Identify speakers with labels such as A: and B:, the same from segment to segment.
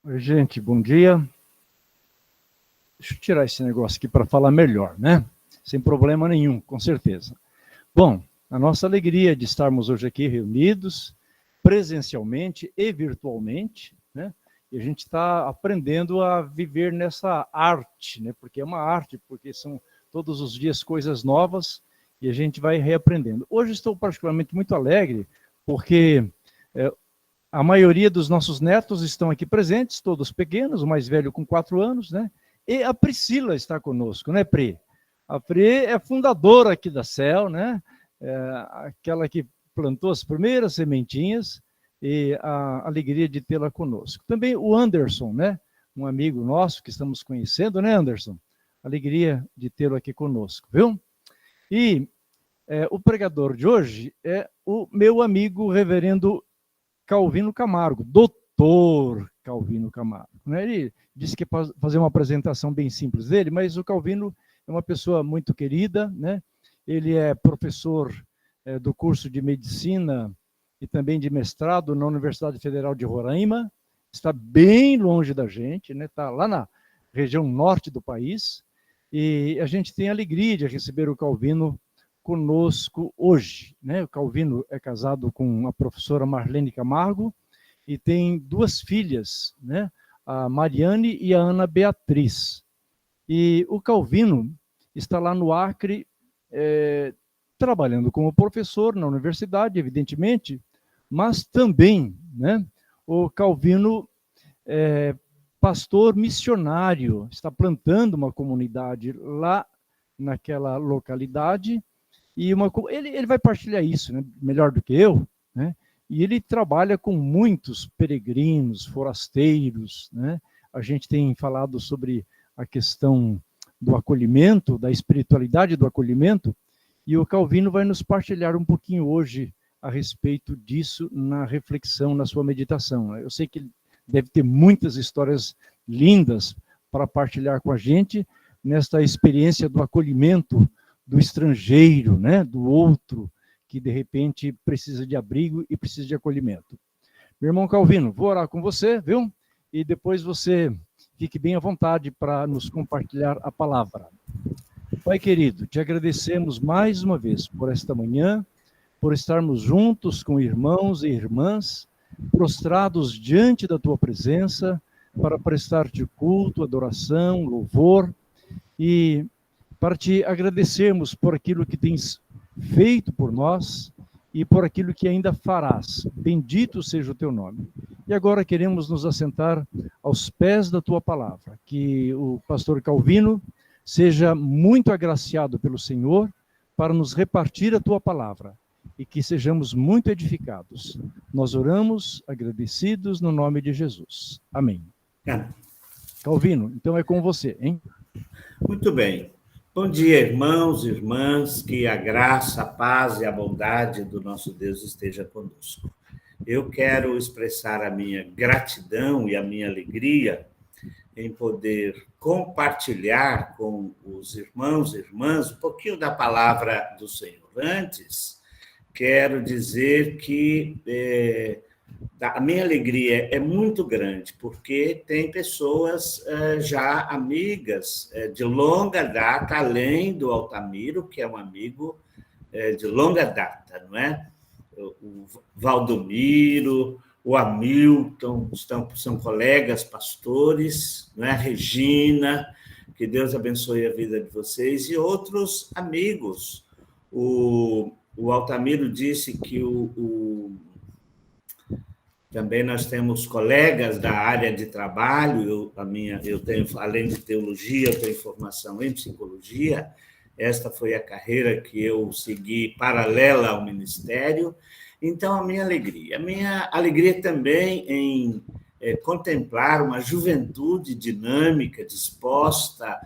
A: Oi, gente, bom dia. Deixa eu tirar esse negócio aqui para falar melhor, né? Sem problema nenhum, com certeza. Bom, a nossa alegria de estarmos hoje aqui reunidos, presencialmente e virtualmente, né? E a gente está aprendendo a viver nessa arte, né? Porque é uma arte, porque são todos os dias coisas novas e a gente vai reaprendendo. Hoje estou particularmente muito alegre, porque a maioria dos nossos netos estão aqui presentes, todos pequenos, o mais velho com 4 anos, né? E a Priscila está conosco, né, Pri? A Pri é fundadora aqui da CEL, né? Aquela que plantou as primeiras sementinhas e a alegria de tê-la conosco. Também o Anderson, né? Um amigo nosso que estamos conhecendo, né, Anderson? Alegria de tê-lo aqui conosco, viu? E o pregador de hoje é o meu amigo reverendo Calvino Camargo, doutor Calvino Camargo. Né? Ele disse que ia fazer uma apresentação bem simples dele, mas o Calvino é uma pessoa muito querida, né? Ele é professor do curso de medicina e também de mestrado na Universidade Federal de Roraima, está bem longe da gente, né? Está lá na região norte do país, e a gente tem a alegria de receber o Calvino conosco hoje. Né? O Calvino é casado com a professora Marlene Camargo e tem 2 filhas, né? A Mariane e a Ana Beatriz. E o Calvino está lá no Acre, trabalhando como professor na universidade, evidentemente, mas também, né, o Calvino é pastor missionário, está plantando uma comunidade lá naquela localidade, e ele vai partilhar isso, né, melhor do que eu, né? E ele trabalha com muitos peregrinos, forasteiros, né? A gente tem falado sobre a questão do acolhimento, da espiritualidade do acolhimento, e o Calvino vai nos partilhar um pouquinho hoje a respeito disso na reflexão, na sua meditação. Eu sei que ele deve ter muitas histórias lindas para partilhar com a gente nesta experiência do acolhimento do estrangeiro, né, do outro, que de repente precisa de abrigo e precisa de acolhimento. Meu irmão Calvino, vou orar com você, viu? E depois você fique bem à vontade para nos compartilhar a palavra. Pai querido, te agradecemos mais uma vez por esta manhã, por estarmos juntos com irmãos e irmãs, prostrados diante da tua presença, para prestar-te culto, adoração, louvor, e para te agradecermos por aquilo que tens feito por nós e por aquilo que ainda farás. Bendito seja o teu nome. E agora queremos nos assentar aos pés da tua palavra, que o pastor Calvino seja muito agraciado pelo Senhor para nos repartir a tua palavra e que sejamos muito edificados. Nós oramos agradecidos no nome de Jesus. Amém. Calvino, então é com você, hein?
B: Muito bem. Bom dia, irmãos e irmãs, que a graça, a paz e a bondade do nosso Deus esteja conosco. Eu quero expressar a minha gratidão e a minha alegria em poder compartilhar com os irmãos e irmãs um pouquinho da palavra do Senhor. Antes, quero dizer que a minha alegria é muito grande, porque tem pessoas já amigas de longa data, além do Altamiro, que é um amigo de longa data, não é? O Valdomiro, o Hamilton, são colegas pastores, não é? A Regina, que Deus abençoe a vida de vocês, e outros amigos. O Altamiro disse que também nós temos colegas da área de trabalho, eu tenho, além de teologia, eu tenho formação em psicologia, esta foi a carreira que eu segui paralela ao ministério, então a minha alegria também em contemplar uma juventude dinâmica, disposta,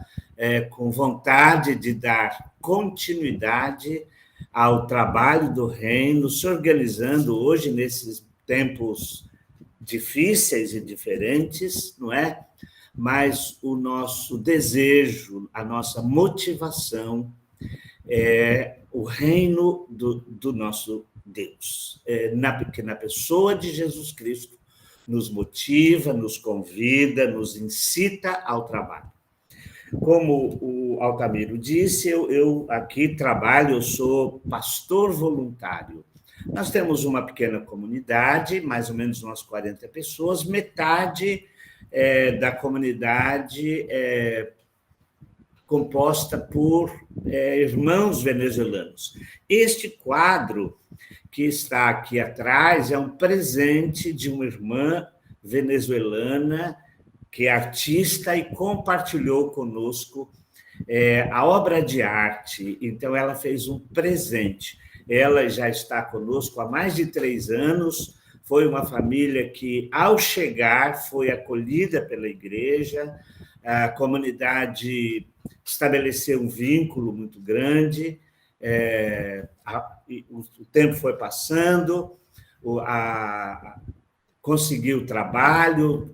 B: com vontade de dar continuidade ao trabalho do reino, se organizando hoje nesses tempos difíceis e diferentes, não é? Mas o nosso desejo, a nossa motivação é o reino do nosso Deus, que na pessoa de Jesus Cristo nos motiva, nos convida, nos incita ao trabalho. Como o Altamiro disse, eu aqui trabalho, eu sou pastor voluntário. Nós temos uma pequena comunidade, mais ou menos umas 40 pessoas, metade da comunidade composta por irmãos venezuelanos. Este quadro que está aqui atrás é um presente de uma irmã venezuelana que é artista e compartilhou conosco a obra de arte. Então, ela fez um presente. Ela já está conosco há mais de 3 anos. Foi uma família que, ao chegar, foi acolhida pela igreja. A comunidade estabeleceu um vínculo muito grande. O tempo foi passando, conseguiu trabalho,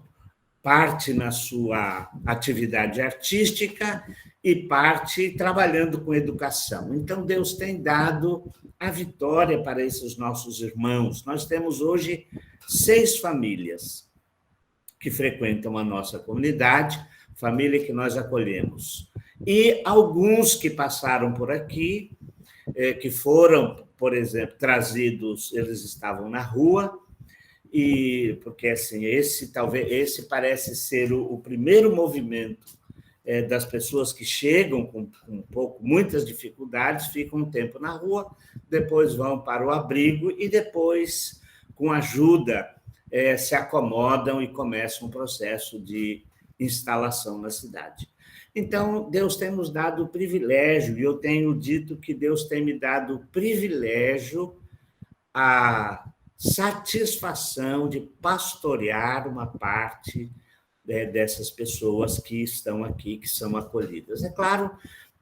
B: parte na sua atividade artística e parte trabalhando com educação. Então, Deus tem dado a vitória para esses nossos irmãos. Nós temos hoje 6 famílias que frequentam a nossa comunidade, família que nós acolhemos. E alguns que passaram por aqui, que foram, por exemplo, trazidos, eles estavam na rua, e porque assim, esse parece ser o primeiro movimento das pessoas que chegam com muitas dificuldades, ficam um tempo na rua, depois vão para o abrigo e depois, com ajuda, se acomodam e começam um processo de instalação na cidade. Então, Deus tem nos dado o privilégio, e eu tenho dito que Deus tem me dado o privilégio, a satisfação de pastorear uma parte dessas pessoas que estão aqui, que são acolhidas. É claro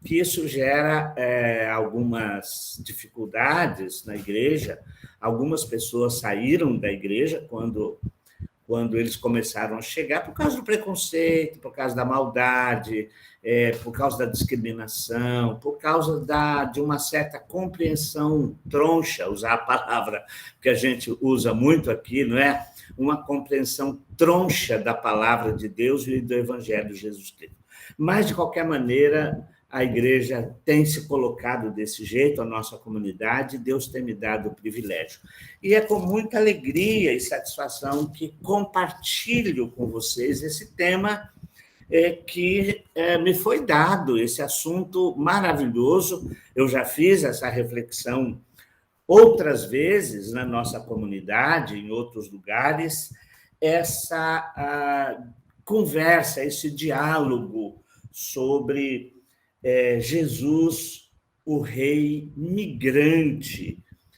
B: que isso gera algumas dificuldades na igreja. Algumas pessoas saíram da igreja quando eles começaram a chegar, por causa do preconceito, por causa da maldade, por causa da discriminação, por causa de uma certa compreensão troncha, usar a palavra que a gente usa muito aqui, não é? Uma compreensão troncha da palavra de Deus e do Evangelho de Jesus Cristo. Mas, de qualquer maneira, a igreja tem se colocado desse jeito, a nossa comunidade, Deus tem me dado o privilégio. E é com muita alegria e satisfação que compartilho com vocês esse tema que me foi dado, esse assunto maravilhoso. Eu já fiz essa reflexão outras vezes na nossa comunidade, em outros lugares, essa conversa, esse diálogo sobre Jesus, o rei migrante.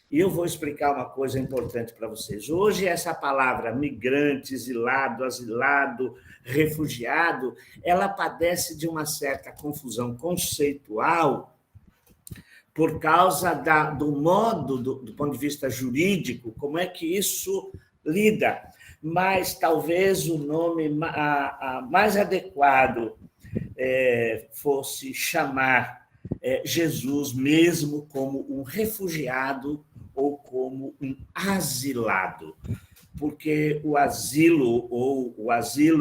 B: E eu vou explicar uma coisa importante para vocês. Hoje, essa palavra migrante, exilado, asilado, refugiado, ela padece de uma certa confusão conceitual por causa do modo, do ponto de vista jurídico, como é que isso lida. Mas talvez o nome mais adequado fosse chamar Jesus mesmo como um refugiado ou como um asilado, porque o asilo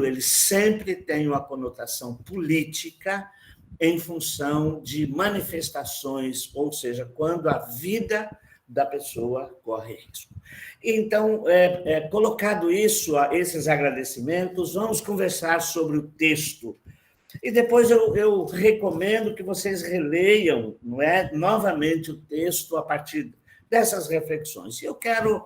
B: ele sempre tem uma conotação política em função de manifestações, ou seja, quando a vida da pessoa corre risco. Então, colocado isso, esses agradecimentos, vamos conversar sobre o texto. E depois eu recomendo que vocês releiam, não é, novamente o texto a partir dessas reflexões. Eu quero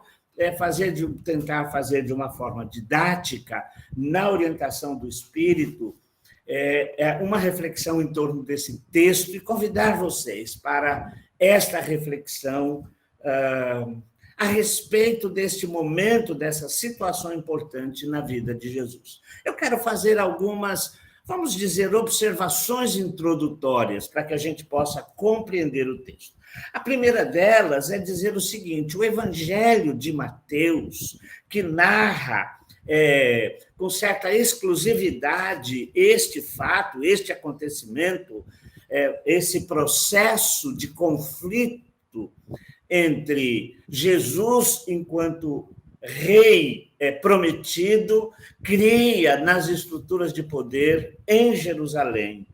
B: tentar fazer de uma forma didática, na orientação do Espírito, uma reflexão em torno desse texto e convidar vocês para esta reflexão a respeito deste momento, dessa situação importante na vida de Jesus. Eu quero fazer algumas, vamos dizer, observações introdutórias para que a gente possa compreender o texto. A primeira delas é dizer o seguinte: o Evangelho de Mateus, que narra com certa exclusividade este fato, este acontecimento, esse processo de conflito entre Jesus enquanto rei prometido cria nas estruturas de poder em Jerusalém.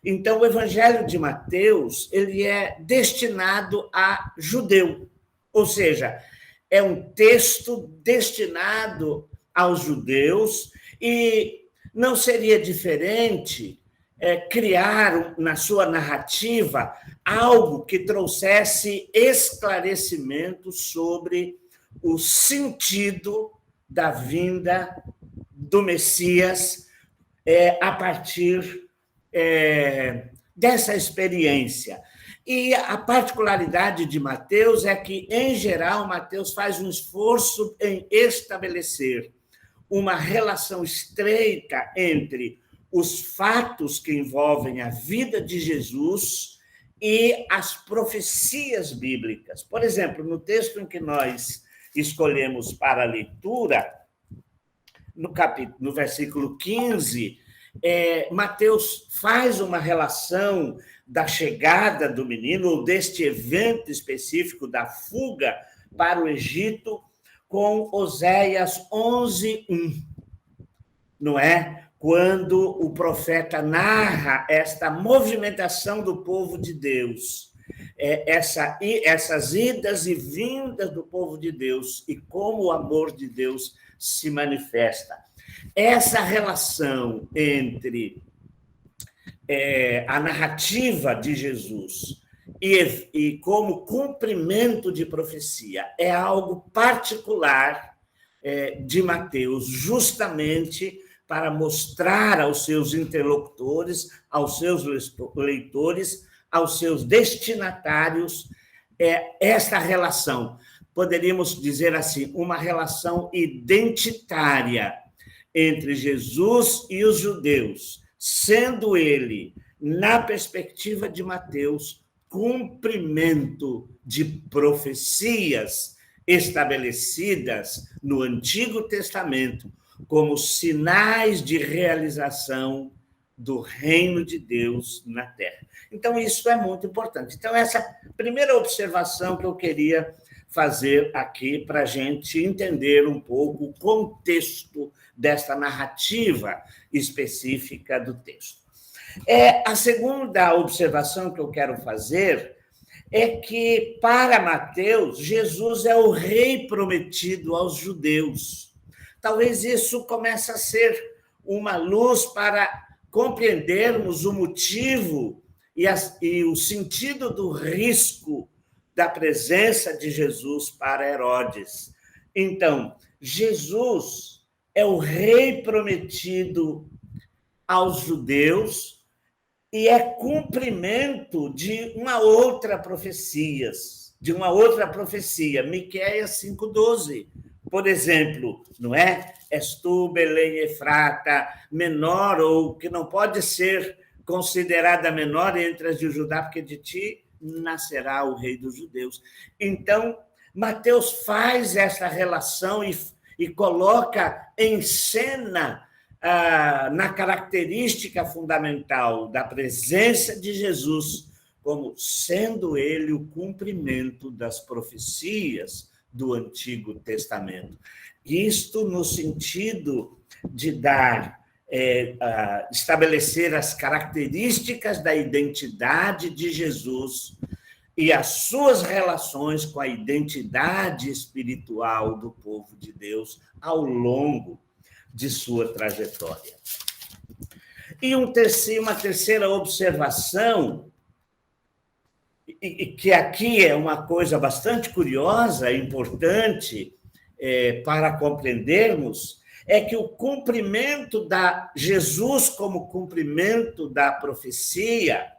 B: Então, o Evangelho de Mateus ele é destinado a judeu, ou seja, é um texto destinado aos judeus e não seria diferente criar na sua narrativa algo que trouxesse esclarecimento sobre o sentido da vinda do Messias a partir dessa experiência. E a particularidade de Mateus é que, em geral, Mateus faz um esforço em estabelecer uma relação estreita entre os fatos que envolvem a vida de Jesus e as profecias bíblicas. Por exemplo, no texto em que nós escolhemos para a leitura, no versículo 15, Mateus faz uma relação da chegada do menino, ou deste evento específico da fuga para o Egito, com Oséias 11:1, não é? Quando o profeta narra esta movimentação do povo de Deus, essas idas e vindas do povo de Deus e como o amor de Deus se manifesta. Essa relação entre a narrativa de Jesus e como cumprimento de profecia é algo particular de Mateus, justamente para mostrar aos seus interlocutores, aos seus leitores, aos seus destinatários, esta relação. Poderíamos dizer assim, uma relação identitária entre Jesus e os judeus, sendo ele, na perspectiva de Mateus, cumprimento de profecias estabelecidas no Antigo Testamento como sinais de realização do reino de Deus na Terra. Então, isso é muito importante. Então, essa primeira observação que eu queria fazer aqui para a gente entender um pouco o contexto desta narrativa específica do texto. A segunda observação que eu quero fazer é que, para Mateus, Jesus é o rei prometido aos judeus. Talvez isso comece a ser uma luz para compreendermos o motivo e o sentido do risco da presença de Jesus para Herodes. Então, Jesus é o rei prometido aos judeus e é cumprimento de uma outra profecia, Miqueias 5:12. Por exemplo, não é? És tu, Belém Efrata, menor, ou que não pode ser considerada menor entre as de Judá, porque de ti nascerá o rei dos judeus. Então, Mateus faz essa relação e coloca em cena, na característica fundamental da presença de Jesus, como sendo ele o cumprimento das profecias do Antigo Testamento. Isto no sentido de estabelecer as características da identidade de Jesus e as suas relações com a identidade espiritual do povo de Deus ao longo de sua trajetória. E uma terceira observação, e que aqui é uma coisa bastante curiosa e importante para compreendermos, é que o cumprimento Jesus como cumprimento da profecia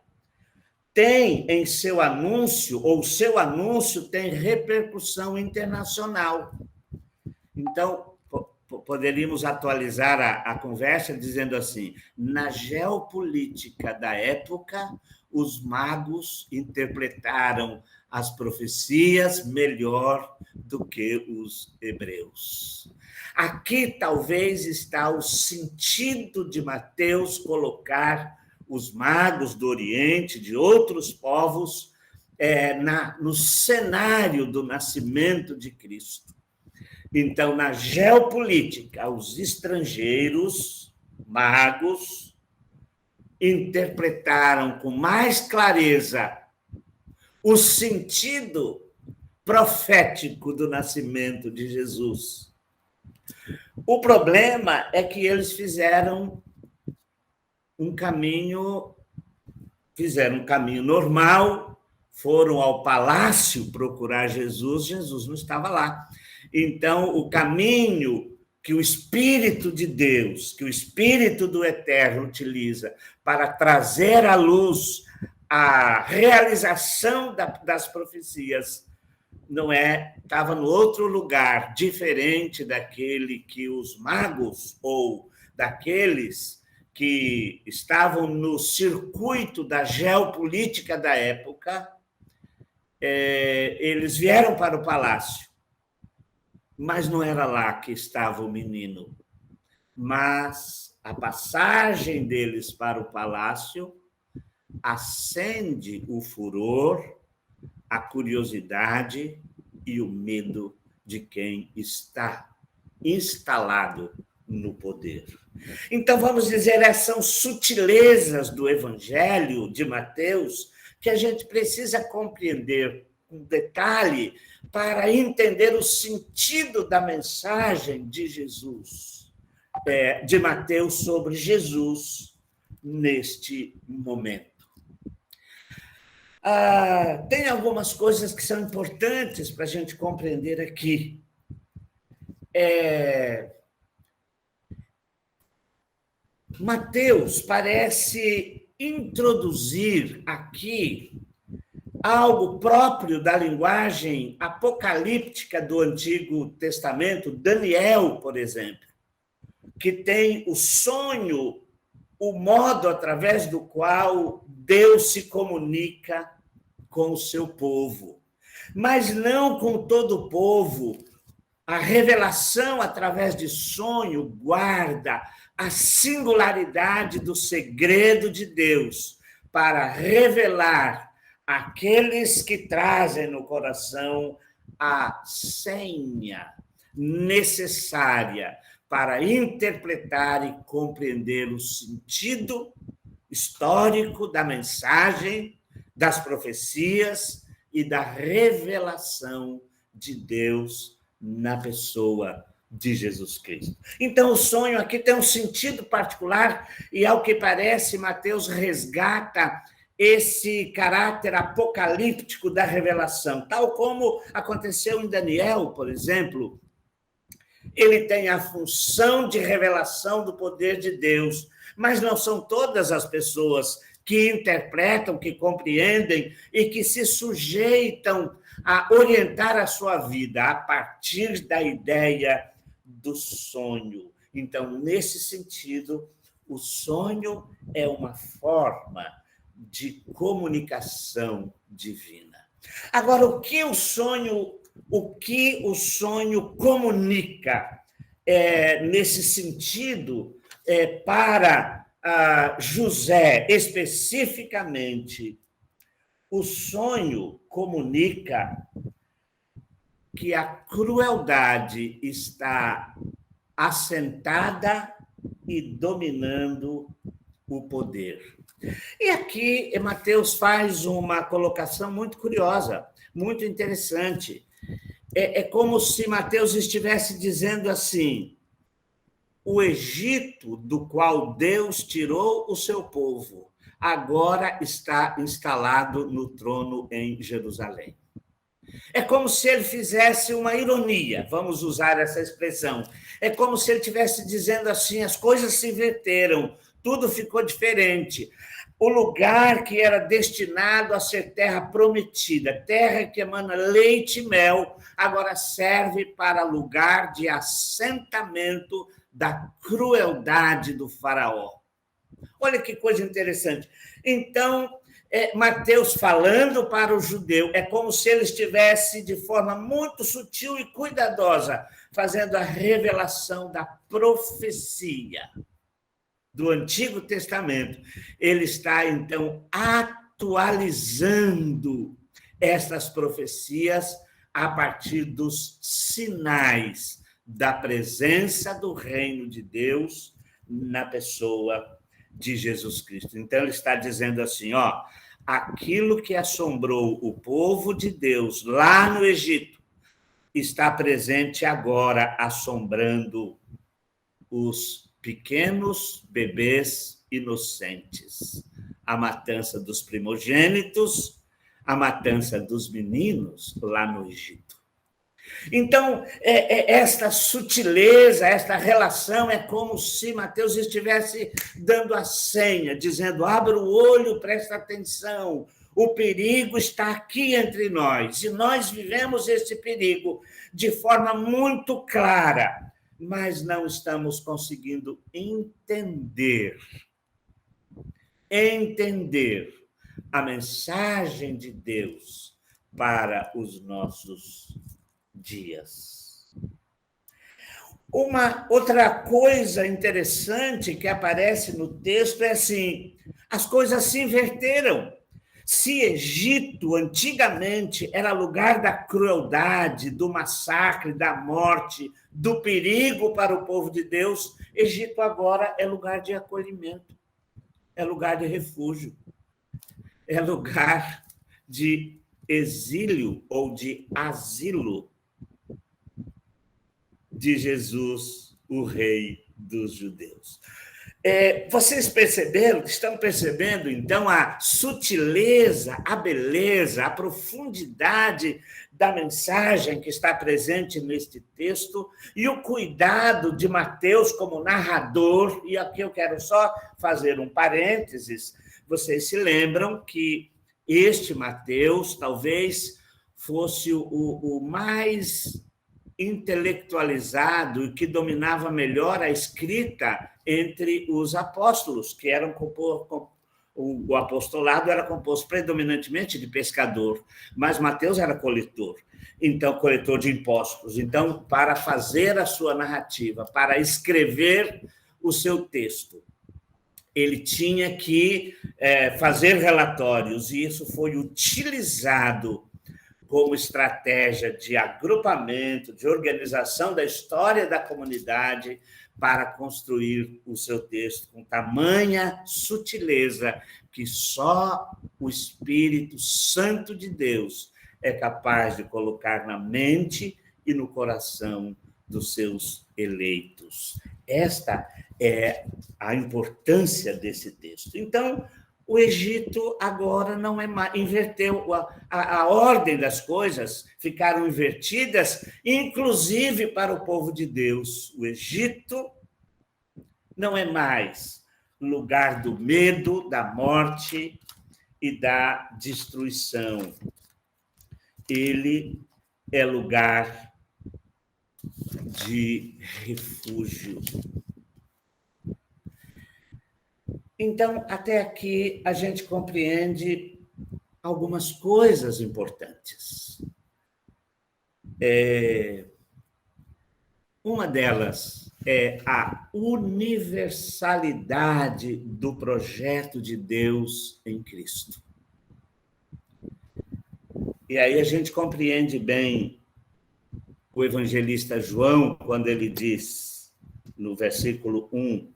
B: tem em seu anúncio, ou seu anúncio tem repercussão internacional. Então, poderíamos atualizar a conversa dizendo assim: na geopolítica da época, os magos interpretaram as profecias melhor do que os hebreus. Aqui talvez está o sentido de Mateus colocar os magos do Oriente, de outros povos, no cenário do nascimento de Cristo. Então, na geopolítica, os estrangeiros, magos, interpretaram com mais clareza o sentido profético do nascimento de Jesus. O problema é que eles fizeram um caminho normal, foram ao palácio procurar Jesus, Jesus não estava lá. Então, o caminho que o Espírito de Deus, que o Espírito do Eterno utiliza para trazer à luz a realização das profecias, estava no outro lugar, diferente daquele que os magos ou daqueles que estavam no circuito da geopolítica da época, eles vieram para o palácio, mas não era lá que estava o menino. Mas a passagem deles para o palácio acende o furor, a curiosidade e o medo de quem está instalado no poder. Então, vamos dizer, são sutilezas do Evangelho de Mateus que a gente precisa compreender com detalhe para entender o sentido da mensagem de Jesus, de Mateus sobre Jesus neste momento. Tem algumas coisas que são importantes para a gente compreender aqui. Mateus parece introduzir aqui algo próprio da linguagem apocalíptica do Antigo Testamento, Daniel, por exemplo, que tem o sonho, o modo através do qual Deus se comunica com o seu povo, mas não com todo o povo. A revelação através de sonho guarda a singularidade do segredo de Deus para revelar aqueles que trazem no coração a senha necessária para interpretar e compreender o sentido histórico da mensagem, das profecias e da revelação de Deus na pessoa de Jesus Cristo. Então, o sonho aqui tem um sentido particular e, ao que parece, Mateus resgata esse caráter apocalíptico da revelação, tal como aconteceu em Daniel, por exemplo. Ele tem a função de revelação do poder de Deus, mas não são todas as pessoas que interpretam, que compreendem e que se sujeitam a orientar a sua vida a partir da ideia do sonho. Então, nesse sentido, o sonho é uma forma de comunicação divina. Agora, o que o sonho comunica nesse sentido para José, especificamente? O sonho comunica que a crueldade está assentada e dominando o poder. E aqui Mateus faz uma colocação muito curiosa, muito interessante. É como se Mateus estivesse dizendo assim: o Egito, do qual Deus tirou o seu povo, agora está instalado no trono em Jerusalém. É como se ele fizesse uma ironia, vamos usar essa expressão. É como se ele estivesse dizendo assim: as coisas se inverteram, tudo ficou diferente. O lugar que era destinado a ser terra prometida, terra que emana leite e mel, agora serve para lugar de assentamento da crueldade do faraó. Olha que coisa interessante. Então, Mateus falando para o judeu, é como se ele estivesse, de forma muito sutil e cuidadosa, fazendo a revelação da profecia do Antigo Testamento. Ele está, então, atualizando estas profecias a partir dos sinais da presença do reino de Deus na pessoa de Jesus Cristo. Então, ele está dizendo assim, ó, aquilo que assombrou o povo de Deus lá no Egito está presente agora, assombrando os pequenos bebês inocentes. A matança dos primogênitos, a matança dos meninos lá no Egito. Então, esta sutileza, esta relação é como se Mateus estivesse dando a senha, dizendo, abra o olho, presta atenção, o perigo está aqui entre nós, e nós vivemos esse perigo de forma muito clara, mas não estamos conseguindo entender a mensagem de Deus para os nossos dias. Uma outra coisa interessante que aparece no texto é assim, as coisas se inverteram. Se Egito antigamente era lugar da crueldade, do massacre, da morte, do perigo para o povo de Deus, Egito agora é lugar de acolhimento, é lugar de refúgio, é lugar de exílio ou de asilo de Jesus, o Rei dos Judeus. Vocês perceberam, estão percebendo, então, a sutileza, a beleza, a profundidade da mensagem que está presente neste texto e o cuidado de Mateus como narrador, e aqui eu quero só fazer um parênteses, vocês se lembram que este Mateus talvez fosse o mais intelectualizado e que dominava melhor a escrita entre os apóstolos, que eram o apostolado era composto predominantemente de pescador, mas Mateus era coletor, então coletor de impostos. Então, para fazer a sua narrativa, para escrever o seu texto, ele tinha que fazer relatórios, e isso foi utilizado como estratégia de agrupamento, de organização da história da comunidade para construir o seu texto com tamanha sutileza que só o Espírito Santo de Deus é capaz de colocar na mente e no coração dos seus eleitos. Esta é a importância desse texto. Então, o Egito agora não é mais, inverteu a ordem das coisas, ficaram invertidas, inclusive para o povo de Deus. O Egito não é mais lugar do medo, da morte e da destruição. Ele é lugar de refúgio. Então, até aqui, a gente compreende algumas coisas importantes. Uma delas é a universalidade do projeto de Deus em Cristo. E aí a gente compreende bem o evangelista João, quando ele diz, no versículo 1,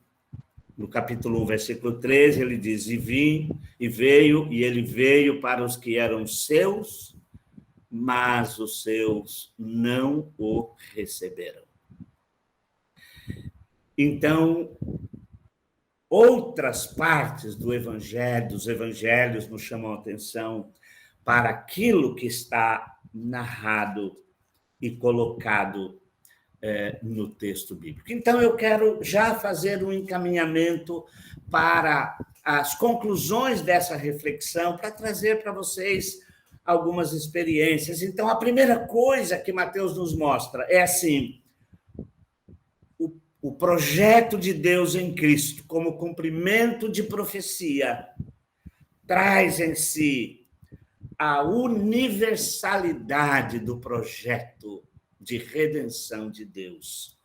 B: no capítulo 1, versículo 13, ele diz, e ele veio para os que eram seus, mas os seus não o receberam. Então, outras partes do evangelho, dos evangelhos nos chamam a atenção para aquilo que está narrado e colocado no texto bíblico. Então, eu quero já fazer um encaminhamento para as conclusões dessa reflexão, para trazer para vocês algumas experiências. Então, a primeira coisa que Mateus nos mostra é assim, o projeto de Deus em Cristo, como cumprimento de profecia, traz em si a universalidade do projeto de redenção de Deus.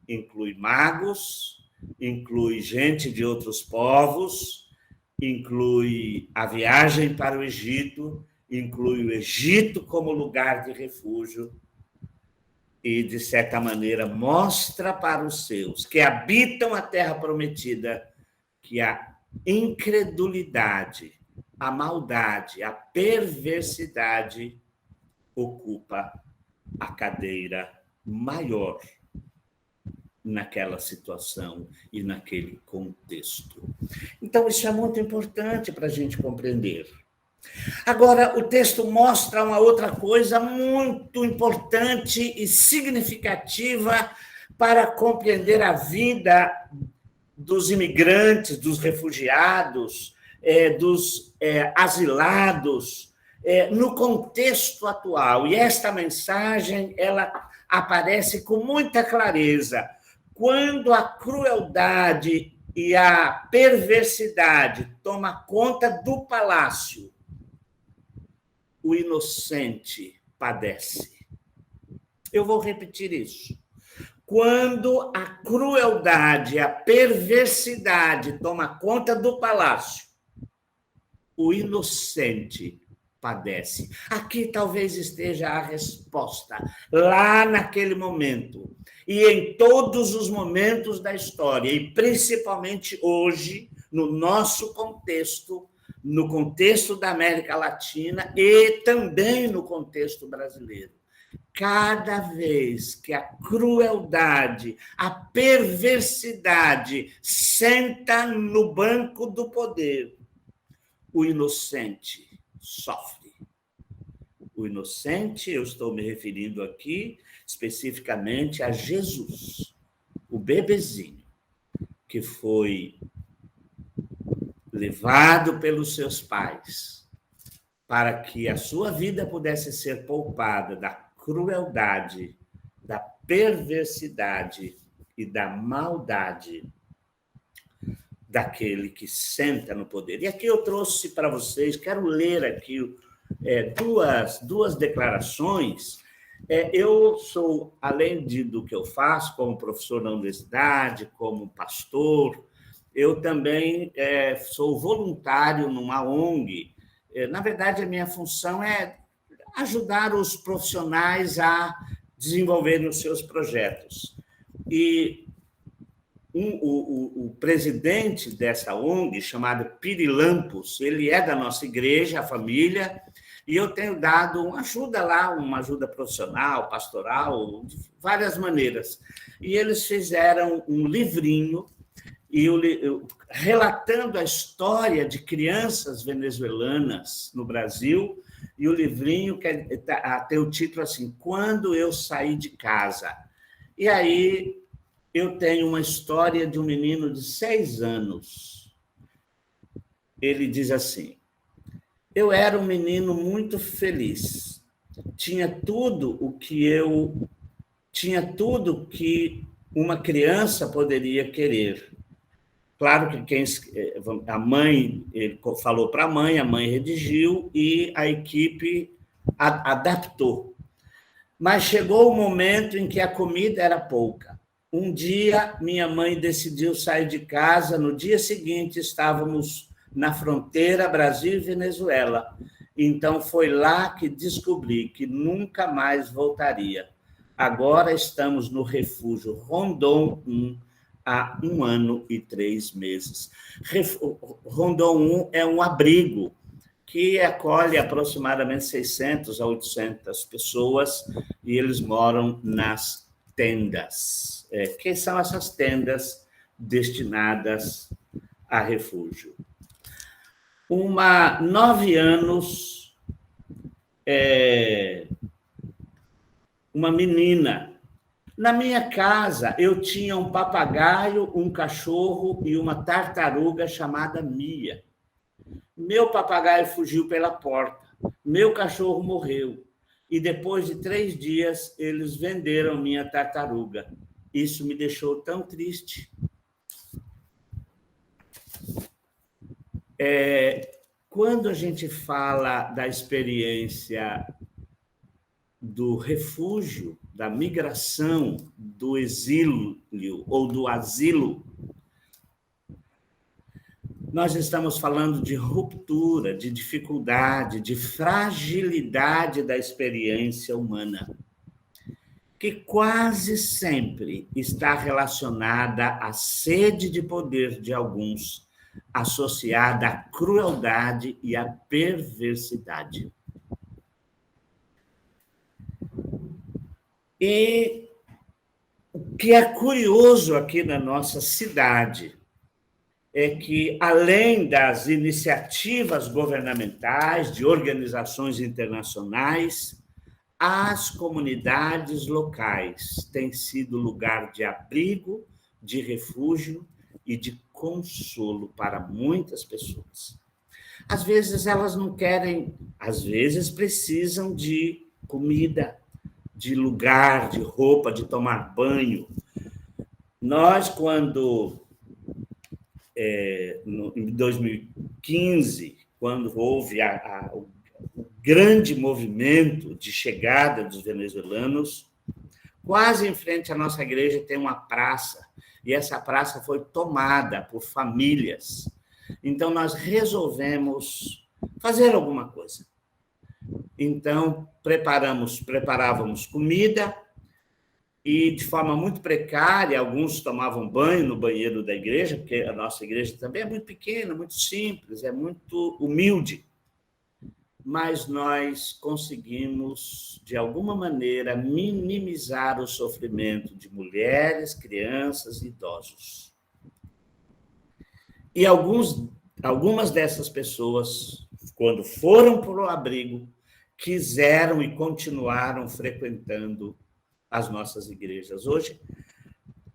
B: Inclui magos, inclui gente de outros povos, inclui a viagem para o Egito, inclui o Egito como lugar de refúgio e, de certa maneira, mostra para os seus que habitam a terra prometida que a incredulidade, a maldade, a perversidade ocupa a cadeira maior naquela situação e naquele contexto. Então, isso é muito importante para a gente compreender. Agora, o texto mostra uma outra coisa muito importante e significativa para compreender a vida dos imigrantes, dos refugiados, dos asilados, no contexto atual. E esta mensagem ela aparece com muita clareza quando a crueldade e a perversidade toma conta do palácio. O inocente padece. Eu vou repetir isso. Quando a crueldade, a perversidade toma conta do palácio, o inocente padece. Aqui talvez esteja a resposta, lá naquele momento, e em todos os momentos da história, e principalmente hoje, no nosso contexto, no contexto da América Latina e também no contexto brasileiro. Cada vez que a crueldade, a perversidade senta no banco do poder, o inocente sofre. O inocente, eu estou me referindo aqui especificamente a Jesus, o bebezinho, que foi levado pelos seus pais para que a sua vida pudesse ser poupada da crueldade, da perversidade e da maldade daquele que senta no poder. E aqui eu trouxe para vocês, quero ler aqui duas declarações. Eu sou, além do que eu faço como professor na universidade, como pastor, eu também sou voluntário numa ONG. Na verdade, a minha função é ajudar os profissionais a desenvolverem os seus projetos. E o presidente dessa ONG, chamado Pirilampus, ele é da nossa igreja, a família, e eu tenho dado uma ajuda lá, uma ajuda profissional, pastoral, de várias maneiras. E eles fizeram um livrinho relatando a história de crianças venezuelanas no Brasil, e o livrinho tem o título assim, Quando Eu Saí de Casa. E aí eu tenho uma história de um menino de 6 anos. Ele diz assim, eu era um menino muito feliz, tinha tudo que uma criança poderia querer. Claro que a mãe, ele falou para a mãe redigiu e a equipe adaptou. Mas chegou o momento em que a comida era pouca. Um dia, minha mãe decidiu sair de casa, no dia seguinte estávamos na fronteira Brasil e Venezuela. Então, foi lá que descobri que nunca mais voltaria. Agora estamos no refúgio Rondon 1, há 1 ano e 3 meses. Rondon 1 é um abrigo que acolhe aproximadamente 600 a 800 pessoas e eles moram nas tendas. Que são essas tendas destinadas a refúgio? 9 anos, uma menina. Na minha casa, eu tinha um papagaio, um cachorro e uma tartaruga chamada Mia. Meu papagaio fugiu pela porta, meu cachorro morreu, e depois de 3 dias, eles venderam minha tartaruga. Isso me deixou tão triste. Quando a gente fala da experiência do refúgio, da migração, do exílio ou do asilo, nós estamos falando de ruptura, de dificuldade, de fragilidade da experiência humana. que quase sempre está relacionada à sede de poder de alguns, associada à crueldade e à perversidade. E o que é curioso aqui na nossa cidade é que, além das iniciativas governamentais, de organizações internacionais, as comunidades locais têm sido lugar de abrigo, de refúgio e de consolo para muitas pessoas. Às vezes elas não querem, às vezes precisam de comida, de lugar, de roupa, de tomar banho. Nós, quando, em 2015, quando houve o grande movimento de chegada dos venezuelanos, quase em frente à nossa igreja tem uma praça, e essa praça foi tomada por famílias. Então, nós resolvemos fazer alguma coisa. Então, preparávamos comida, e de forma muito precária, alguns tomavam banho no banheiro da igreja, porque a nossa igreja também é muito pequena, muito simples, é muito humilde. Mas nós conseguimos, de alguma maneira, minimizar o sofrimento de mulheres, crianças e idosos. E algumas dessas pessoas, quando foram para o abrigo, quiseram e continuaram frequentando as nossas igrejas. Hoje,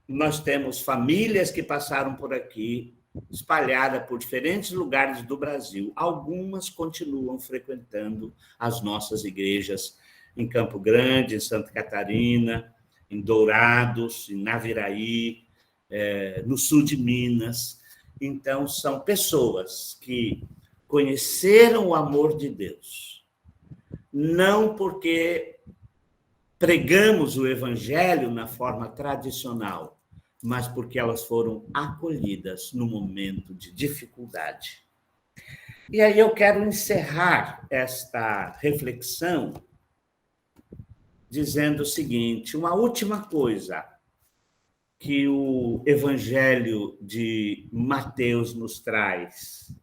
B: nós temos famílias que passaram por aqui, espalhadas por diferentes lugares do Brasil. Algumas continuam frequentando as nossas igrejas em Campo Grande, em Santa Catarina, em Dourados, em Naviraí, no sul de Minas. Então, são pessoas que conheceram o amor de Deus, não porque pregamos o evangelho na forma tradicional, mas porque elas foram acolhidas no momento de dificuldade. E aí eu quero encerrar esta reflexão dizendo o seguinte: uma última coisa que o Evangelho de Mateus nos traz.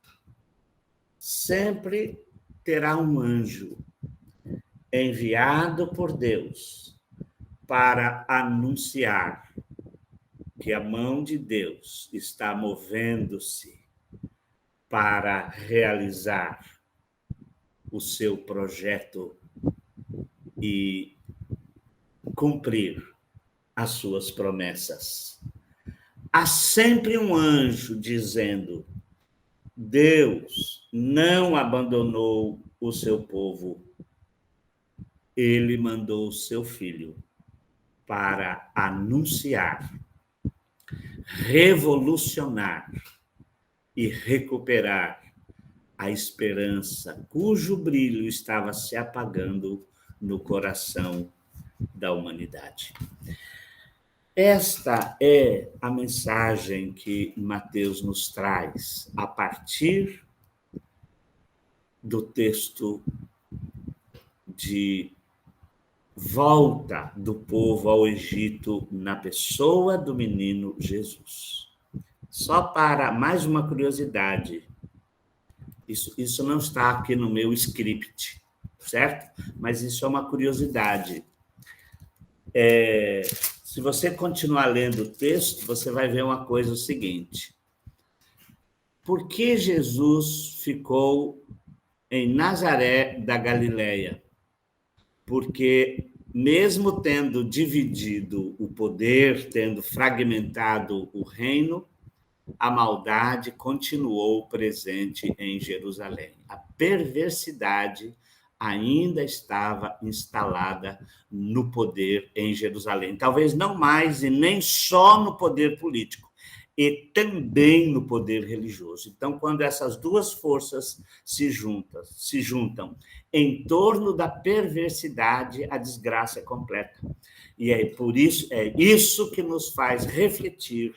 B: Sempre terá um anjo enviado por Deus para anunciar que a mão de Deus está movendo-se para realizar o seu projeto e cumprir as suas promessas. Há sempre um anjo dizendo: Deus não abandonou o seu povo. Ele mandou o seu filho para anunciar, revolucionar e recuperar a esperança cujo brilho estava se apagando no coração da humanidade. Esta é a mensagem que Mateus nos traz a partir do texto de volta do povo ao Egito na pessoa do menino Jesus. Só para mais uma curiosidade, isso não está aqui no meu script, certo? Mas isso é uma curiosidade. Se você continuar lendo o texto, você vai ver uma coisa, o seguinte: por que Jesus ficou em Nazaré da Galileia? Porque, mesmo tendo dividido o poder, tendo fragmentado o reino, a maldade continuou presente em Jerusalém. A perversidade ainda estava instalada no poder em Jerusalém. Talvez não mais e nem só no poder político, e também no poder religioso. Então, quando essas duas forças se juntam em torno da perversidade, a desgraça é completa. E é isso que nos faz refletir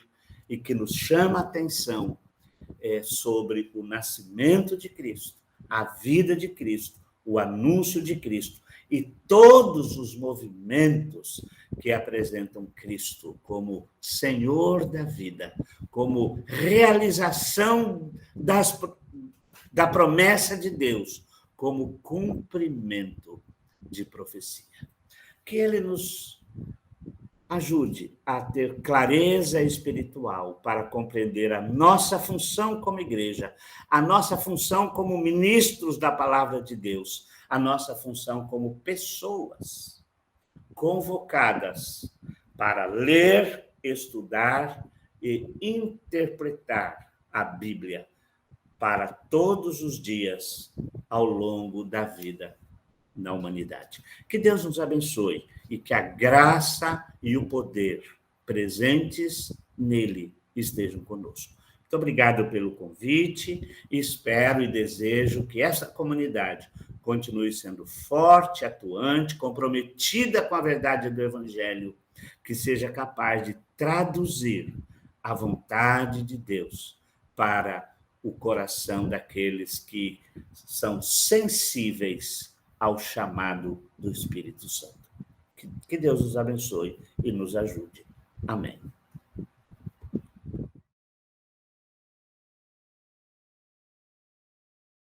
B: e que nos chama a atenção sobre o nascimento de Cristo, a vida de Cristo, o anúncio de Cristo e todos os movimentos que apresentam Cristo como Senhor da vida, como realização da promessa de Deus, como cumprimento de profecia. Que Ele nos ajude a ter clareza espiritual para compreender a nossa função como igreja, a nossa função como ministros da palavra de Deus, a nossa função como pessoas convocadas para ler, estudar e interpretar a Bíblia para todos os dias ao longo da vida na humanidade. Que Deus nos abençoe e que a graça e o poder presentes nele estejam conosco. Muito obrigado pelo convite, espero e desejo que essa comunidade continue sendo forte, atuante, comprometida com a verdade do Evangelho, que seja capaz de traduzir a vontade de Deus para o coração daqueles que são sensíveis ao chamado do Espírito Santo. Que Deus nos abençoe e nos ajude. Amém.